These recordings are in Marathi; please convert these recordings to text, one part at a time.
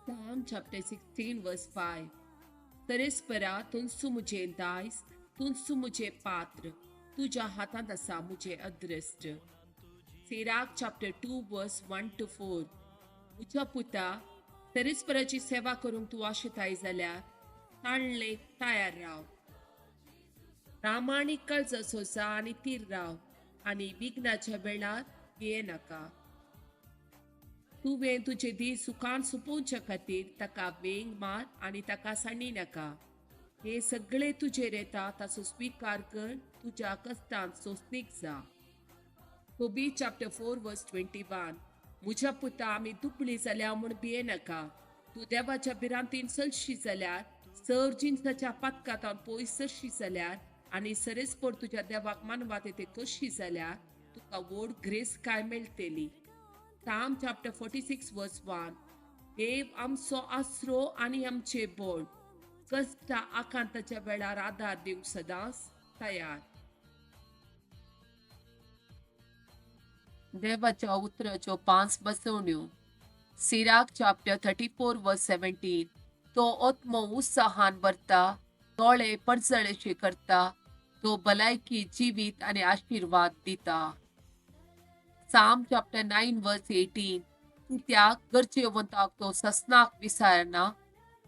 Psalm chapter 16 verse 5. Terespera tunsu मुझे दाइस, tunsu मुझे पात्र, तुझ्या हातात असा मुझे अदृष्ट. Sirach chapter 2 verse 1 to 4. म्हज्या पुता, तेरेस्पराची सेवा करूंक तूं आशेताय जाल्यार ताळ्ळेक तयार राव. प्रामाणीक काळज सोसा आनी तीर राव, आनी विघ्नाच्या वेळार भिये नाका. तुवें तुजे दीस सुखान सोंपोवचे खातीर ताका वेंग मार आनी ताका सांडी नाका. हे सगळे तुजेर येता ताचो स्वीकार कर, तुज्या कश्टांत सोंसणीक जा. Tobit chapter 4 verse 21. म्हज्या पुता, आमी दुबळी जाल्या म्हूण भिये नाका. तूं देवाच्या भिरांतीन चलशी जाल्यार, सर जिन्साच्या पातकांतावन पयस सरशी जाल्यार, आनी सरेस्पर तुज्या देवाक मानवात येते करशी जाल्यार तुका व्हड ग्रेस काय मेळटली. Psalm chapter 46 verse 1. देव आमचो आसरो आनी आमचे बळ, कश्टा आकांताच्या वेळार आदार दिवंक सदांच तयार. देवाच्या उतराच्यो 5 बसवण्यो. सिराक चॅप्टर 34 वर्स 17. तो आत्मो उत्साहान भरता, दोळे पडजळेशे करता, तो भलायकी, जिवीत आनी आशीर्वाद दिता. Psalm chapter 9 verse 18. कित्याक गरजेवंताक तो ससनाक विसारना,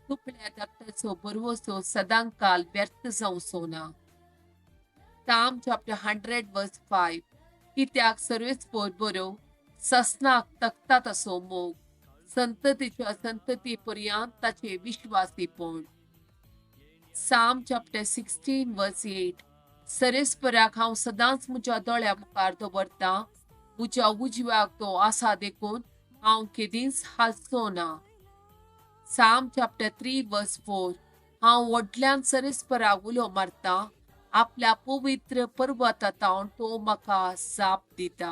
तुपल्या दत्ताचो बरवसो सदांकाल व्यर्थ जावचो ना. Psalm chapter 100 verse 5. कित्याक सर्वेस्पर बरो, ससनाक तकता तसो मोग, संततीच्या संतती पर्यंत ताचे विश्वासीपण. Psalm chapter 16 verse 8. सरेस्पराक हांव सदांच म्हज्या दोळ्या मुखार दवरतां, म्हज्या उजव्याक तो आसा देखून हांव केदींच हालचो ना. Psalm chapter 3 verse 4. हांव व्हडल्यान सरेस्पराक उलो मारतां, आपल्या पवित्र पर्वतांतावन तो म्हाका जाप दिता.